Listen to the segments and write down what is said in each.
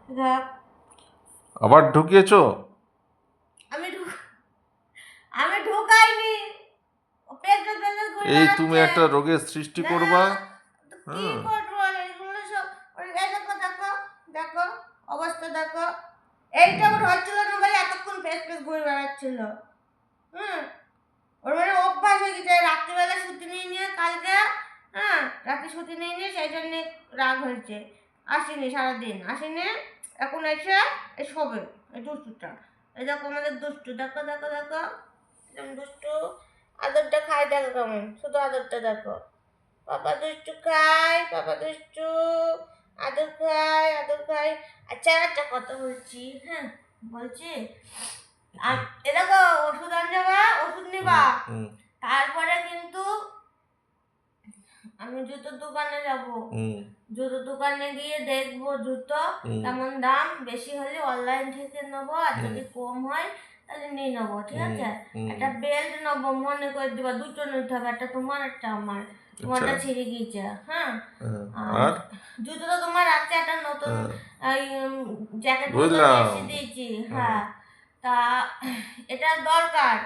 দেখ আবার ঢুকিয়েছো? আমি আমি ঢুকাইনি, ও পেছনে পেছনে ঘুরে এই তুমি বেড়াচ্ছে। একটা রোগের সৃষ্টি না, করবা। তো কি হ্যাঁ, করবো এগুলো সব? এই দেখো দেখো দেখো অবস্থা দেখো। এইটা ওর হচ্ছিল না বলে এতক্ষণ পেছ পেছ ঘুরে বেড়াচ্ছিল। হুম, ওর মানে অভ্যাস হয়ে গেছে রাত্রিবেলা ছুটি নিয়ে কালকে। হ্যাঁ, রাতে ছুটি নিয়ে সেই জন্য রাগ হয়েছে। আসেনি, সারাদিন আসেনি, এখন এসে এই শোবে। এই দুষ্টুটা, এই দেখো আমাদের দুষ্টু, দেখো দেখো দেখো কেমন দুষ্টু। আদরটা খায় দেখো কেমন, শুধু আদরটা দেখো। পাপা দুষ্টু খায়, পাপা দুষ্টু আদর খায়, আদর খায়। আচ্ছা একটা কথা বলছি, হ্যাঁ বলছি, আর এ দেখো ওষুধ আনবা, ওষুধ নিবা। হুম, তারপরে কিন্তু আমি জুতোর দোকানে যাব। হুম, জুতোর দোকানে গিয়ে দেখবো জুতো হুম, কেমন দাম, বেশি হলে অনলাইন থেকে নেবো, আর হুম, যদি কম হয় তাহলে নিয়ে নেবো, ঠিক হুম, আছে? হুম। একটা বেল্ট নেবো, মনে করে দিবা, দুটো নিতে হবে, একটা তোমার একটা আমার। আচ্ছা। তোমারটা ছিঁড়ে গিয়েছে, হ্যাঁ। হ্যাঁ, আর আর জুতো তো তোমার আছে, একটা নতুন হ্যাঁ, জ্যাকেট মতো নিয়ে বুঝলাম। এসে দিয়েছি, হ্যাঁ, হ্যাঁ। তা এটা দরকার।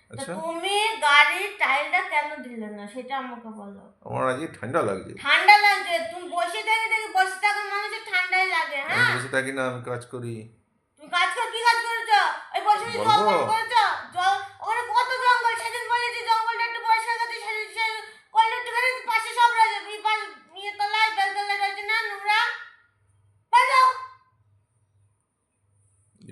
তো আচ্ছা। তুমি গাড়ির টাইলটা কেন দিলে না সেটা আমাকে বলো। আমার আজকে ঠান্ডা লাগছে। ঠান্ডা লাগছে, তুমি বসে থেকে দেখি, বসে থাকা মানুষের ঠান্ডাই লাগে, আমি হ্যাঁ। বসে থাকি না, আমি কাজ করি। তুমি কাজ কর, কি কাজ করেছো? ওই বসে বসে জল বলবো? পান করেছো? জল, ওখানে কত জঙ্গল, সেদিন বলেছি জঙ্গলটা একটু পরিষ্কার করতে, সে করলে একটুখানি পাশে সব রয়েছে, ইয়ে তলায় বেলতলায় রয়েছে না নোংরা, বাজাও।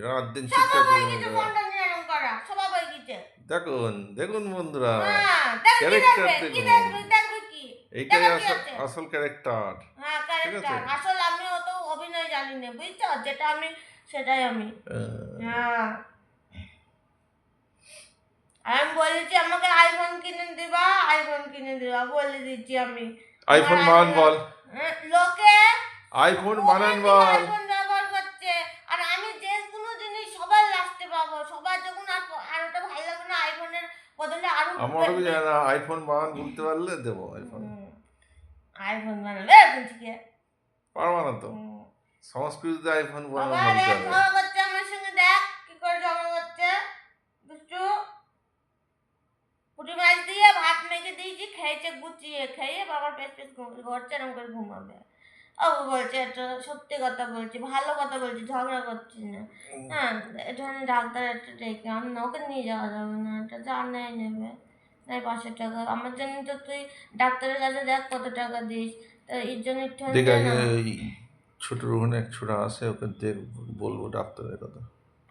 রাত দিন স্বভাব শিক্ষা হয়ে জীবন গেছে করা। ফোনটা নিয়ে এরকম করা, স্বভাব হয়ে গেছে। দেখুন দেখুন বন্ধুরা, হ্যাঁ, দেখো কি ক্যারেক্টার দেখবে, কি দেখুন। দেখবে, দেখবে কি, এইটাই দেখা কি আসল আছে? আসল ক্যারেক্টার। হ্যাঁ, ঠিক আছে। ক্যারেক্টার আসল, আমি অত অভিনয় জানি না, বুঝছো? যেটা আমি সেটাই আমি। হ্যাঁ, আমি বলেছি আমাকে আইফোন কিনে দিবা, আইফোন কিনে দিবা বলে দিচ্ছি আমি। আমার আইফোন বানান আইফোন, বল। লোকে আইফোন প্রথম বানান থেকে বল। আইফোন ব্যবহার করছে, আর আমি যে কোনো জিনিস সবার লাস্টে পাবো, সবার যখন আর ওটা ভালো লাগবে না, আইফোনের বদলে আরো আমারও জানা না, আইফোন বানান বলতে পারলে দেবো আইফোন। আইফোন বানাবে বলছি কি। পারবা না তো। সংস্কৃতিতে আইফোন বানান বাবা বলতে দেখ হবে। ঝগড়া করছে আমার সঙ্গে, দেখ কি করে ঝগড়া করছে, দুষ্টু। পুঁটি মাছ দিয়ে ভাত মেখে দিয়েছি, খেয়েছে গুছিয়ে, খেয়ে বাবার পেট পেট ঘুরছে, এরকম করে ঘুমাবে। ও বলছে এটা সত্যি কথা বলছি, ভালো কথা বলছি, ঝগড়া করছি না। হ্যাঁ, এটা ডাক্তার একটা ডেকে আমি, ওকে নিয়ে যাওয়া যাবে না, এটা জানাই নেবে, তাই 500 টাকা আমার জন্য। তো তুই ডাক্তারের কাছে দেখ কত টাকা দিস, তো এর জন্য একটু দেখ দে আগে না। ওই ছোটর ওখানে এক ছোড়া আছে, ওকে দেখ, বলবো ডাক্তারের কথা।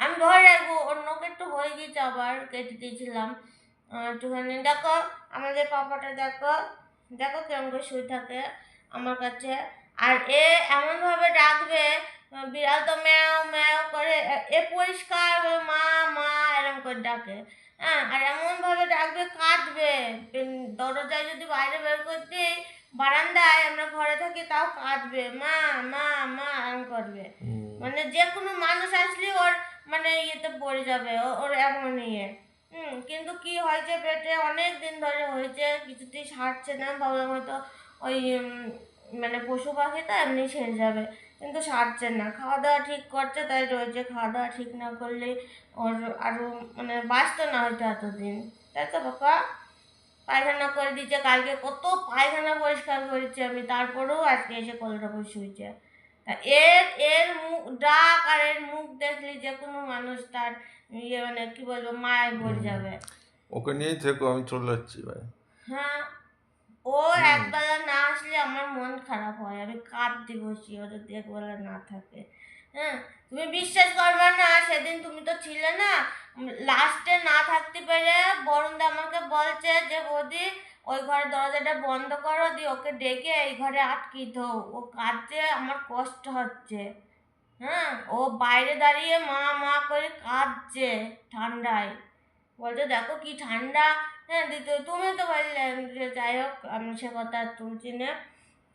আমি ধরে রাখবো, ওর নখ একটু হয়ে গেছে, আবার কেটে দিয়েছিলাম। একটুখানি দেখো আমাদের পাপাটা, দেখো দেখো কেমন করে শুয়ে থাকে আমার কাছে। আর এ এমন ভাবে ডাকবে, বিড়াল তো ম্যাও ম্যাও করে, এ পরিষ্কার করে মা মা এরকম করে ডাকে। হ্যাঁ, আর এমন ভাবে ডাকবে, কাঁদবে। দরজায় যদি বাইরে বের করতে, বারান্দায় আমরা ঘরে থাকি, তাও কাঁদবে, মা মা মা এরকম করবে। মানে যে কোনো মানুষ আসলে ওর মানে ইয়েতে পড়ে যাবে, ওর এমন ইয়ে। কিন্তু কি হয়েছে, পেটে অনেক দিন ধরে হয়েছে, কিছুতেই সারছে না, ভাবলাম হয়তো ওই মানে পশু পাখি তো এমনি সেরে যাবে, কিন্তু সারছে না। খাওয়া দাওয়া ঠিক করছে তাই রয়েছে, খাওয়া দাওয়া ঠিক না করলে ওর আরো মানে বাঁচতো না হয়তো এতদিন, তাই তো বাবা। পায়খানা করে দিচ্ছে, কালকে কত পায়খানা পরিষ্কার করেছি আমি, তারপরেও আজকে এসে কলটা বসে শুয়েছে। তা এর এর মুখ ডাক, আর এর মুখ দেখলে যে কোনো মানুষ তার ইয়ে মানে কি বলবো, মায়ায় পড়ে যাবে। ওকে নিয়েই থেকো, আমি চলে যাচ্ছি ভাই। হ্যাঁ, ও একবেলা না আসলে আমার মন খারাপ হয়, আমি কাঁদতে বসি ও যদি একবেলা না থাকে। হ্যাঁ, তুমি বিশ্বাস করবে না, সেদিন তুমি তো ছিলে না, লাস্টে না থাকতে পেরে বরুণদা আমাকে বলছে যে বৌদি ওই ঘরের দরজাটা বন্ধ করো, দিয়ে ওকে ডেকে এই ঘরে আটকে দাও, ও কাঁদছে, আমার কষ্ট হচ্ছে। হ্যাঁ, ও বাইরে দাঁড়িয়ে মা মা করে কাঁদছে ঠান্ডায়, বলছে দেখো কি ঠান্ডা। হ্যাঁ, দিতে তুমি তো বললে যে যাই হোক, আমি সে কথা আর তুলছি না।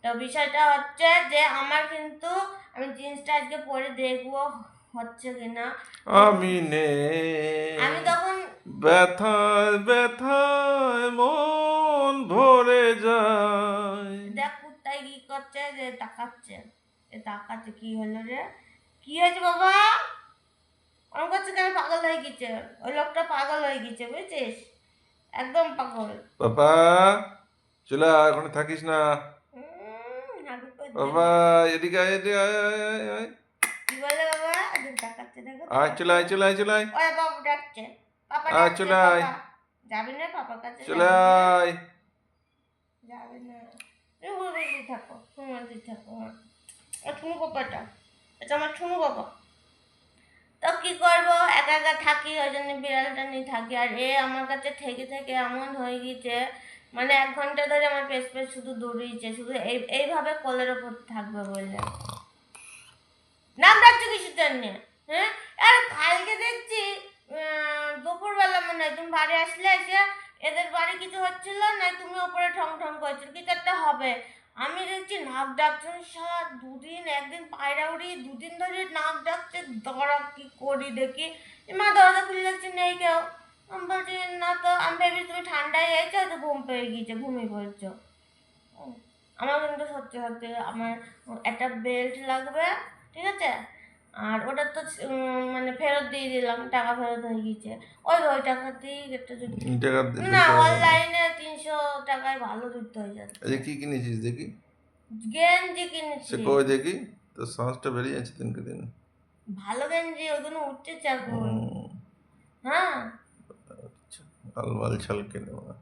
তো বিষয়টা হচ্ছে যে আমার কিন্তু, আমি জিন্সটা আজকে পরে দেখবো হচ্ছে কিনা। আমি নে আমি তখন ব্যথায় ব্যথায় মন ভরে যায়। দেখ কুত্তায় কি করছে, যে তাকাচ্ছে, এ তাকাচ্ছে কি হলো রে, কি হয়েছে বাবা? আমার কাছে কেন পাগল হয়ে গেছে? ওই লোকটা পাগল হয়ে গেছে, বুঝছিস? একদম পাগল। বাবা চলে আয়, ওখানে থাকিস না। হাগু করে বাবা দিলে। এদিকে আয়, এদিকে আয়, আয়, আয়, আয়। কি বলে বাবা? দেখাচ্ছে, দেখো আয় চলে আয়, দেখাচ্ছে। চলে আয়, চলে আয়। ওই বাবু ডাকছে, পাপা আয় ডাকছে, চলে আয়, পাপা। যাবি না পাপার কাছে? চলে যাবি না? আয়। যাবি না? তুমি বলতে থাকো, তুমি বলতে থাকো। হ্যাঁ, ঠুনু পাপাটা, এটা আমার ঠুনু বাবা। তো কি করবো, একা একা থাকি, ওই জন্য বিড়ালটা নিয়ে থাকি। আর এ আমার কাছে থেকে থেকে এমন হয়ে গেছে, মানে 1 ঘন্টা ধরে আমার পেছ পেছ শুধু দৌড়িয়েছে, শুধু এইভাবে কোলের ওপর থাকবে বললে। নাম ডাকছো কিসের জন্য? হ্যাঁ, আর কালকে দেখছি দুপুরবেলা মনে হয় তুমি বাড়ি আসলে, এসে এদের বাড়ি কিছু হচ্ছিল না, তুমি ওপরে ঠং ঠং করছো, কিছু একটা হবে। আমি দেখছি নাক ডাকছে, সারা দুদিন, একদিন পায়রা উড়ি, 2 দিন ধরে নাক ডাকছে। দাঁড়া কি করি দেখি, মা দরজা খুলে দেখছি নেই কেউ। আমি বলছি না তো, আমি ভেবেছি তুমি ঠান্ডায় গেছো, তো ঘুম পেয়ে গিয়েছে, ঘুমিয়ে পড়ছো। আমার কিন্তু সত্যি সত্যি আমার একটা বেল্ট লাগবে, ঠিক আছে? আর ওটা তো মানে ফেরত দিয়ে দিলাম, টাকা ফেরত হয়ে গেছে। ওই টাকাতেই একটা জুতো। টাকা না, টাকা দাও না। অনলাইনে 300 টাকায় ভালো জুতো হয়ে যাচ্ছে। আচ্ছা কি কিনেছিস দেখি? গেঞ্জি সে কিনেছি, কই দেখি, তোর সাহসটা বেরিয়ে যাচ্ছে দিনকে দিন। ভালো গেঞ্জি, ওগুলো উঠতেছে এখন। হুম, হ্যাঁ, আচ্ছা, আলবাল ছালকে নেওয়া।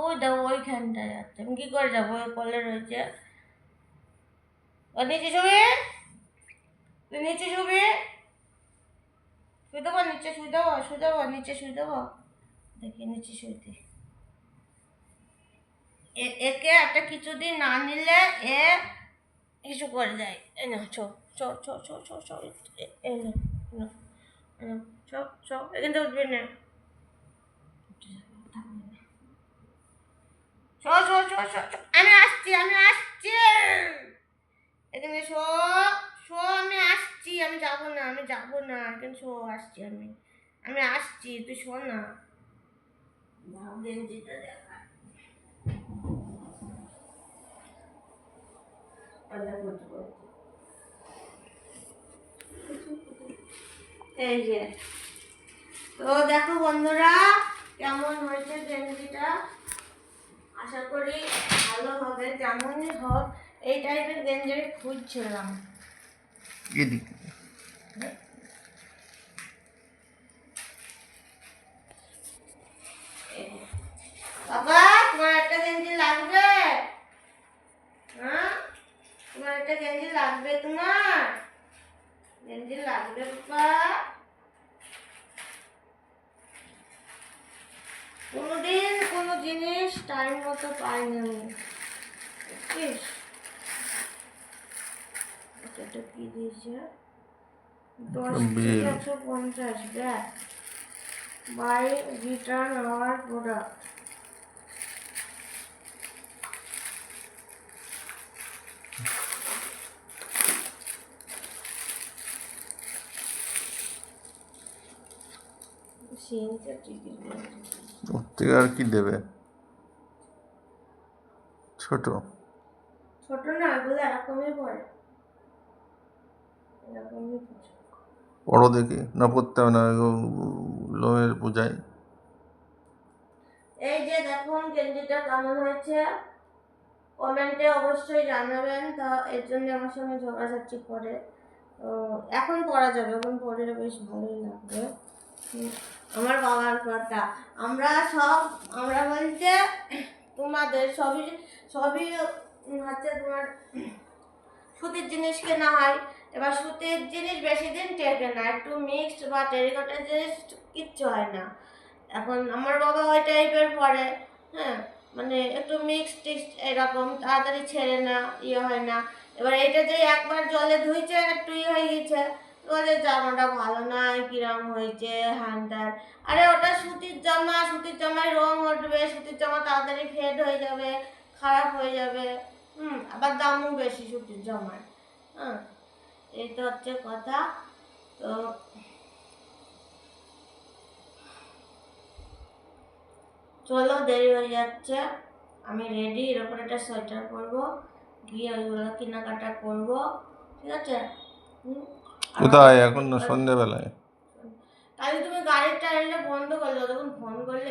ওই দেখো ওইখানটায় যাচ্ছে, আমি কি করে যাবো? ওই কলে রয়েছে। ও নিচে শুবি, তুই নিচে শুবি, শুয়ে দেবো নিচে, শুয়ে দেবো, শুয়ে দেবো নিচে, শুয়ে দেবো। দেখি নিচে শুইতে, একে একটা কিছুদিন না নিলে এ কিছু করে যায়। এই না, চ চ চ চ চ চ, এই না, না, না, চ চ, এখান থেকে উঠবি না, চ চ চ চ চ, আমি আসছি, আমি আসছি, এখানে শো, শো, আমি আসছি, আমি যাবো না, আমি যাবো না, এখানে শো, আসছি আমি, আমি আসছি, তুই শো না। গেঞ্জিটা দেখা, এই যে, তো দেখো বন্ধুরা কেমন হয়েছে গেঞ্জিটা। আশা করি ভালো হবে, যেমনই হোক এই টাইপের গেঞ্জি আমি খুঁজছিলাম। এদিকে বাবা, তোমার একটা গেঞ্জি লাগবে? হ্যাঁ, তোমার একটা গেঞ্জি লাগবে? তোমার গেঞ্জি লাগবে বাবা? কোনোদিন কোনো জিনিস টাইম মতো পাইনি আমি, বুঝছিস? এটা কি দিয়েছে? 10 থেকে bill 150 bag by return our product. সিনটা টিকিট, ওর থেকে আর কি দেবে? ছোট ছোট না, এগুলো এরকমই পড়ে, এরকমই পড়ে। বড় দেখি না, পড়তে হবে না, লোমের পূজায়। এই যে দেখুন গেঞ্জিটা কেমন হয়েছে, কমেন্টে অবশ্যই জানাবেন। তা এর জন্য আমার সঙ্গে ঝগড়াঝাটি করে, তো এখন পরা যাবে, এখন পরে বেশ ভালোই লাগবে। আমার বাবার কথা, আমরা বলতে তোমাদের সবই সবই হচ্ছে তোমার সুতির জিনিস কেনা হয়। এবার সুতির জিনিস বেশি দিন টেকে না, একটু মিক্সড বা টেরিকটের জিনিস কিচ্ছু হয় না। এখন আমার বাবা ওই টাইপের পরে, হ্যাঁ, মানে একটু মিক্সড টিক্সড এরকম তাড়াতাড়ি ছেড়ে না, ইয়ে হয় না। এবার এটা যে একবার জলে ধুইছে একটু ইয়ে হয়ে গেছে, বলে জামাটা ভালো নয়, কিরম হয়েছে, হ্যান ত্যান। আরে ওটা সুতির জামা, সুতির জামায় রং উঠবে, সুতির জামা তাড়াতাড়ি ফেড হয়ে যাবে, খারাপ হয়ে যাবে। আবার দামও বেশি সুতির জামার। হ্যাঁ, এই তো হচ্ছে কথা। তো চলো, দেরি হয়ে যাচ্ছে, আমি রেডি, এর উপর একটা সোয়েটার পরবো, গিয়ে ওইগুলো কেনাকাটা করবো, ঠিক আছে? কোথায় এখন? না সন্ধ্যেবেলায়? তাহলে তুমি গাড়ির টায়ারটা বন্ধ করলে, তখন ফোন করলে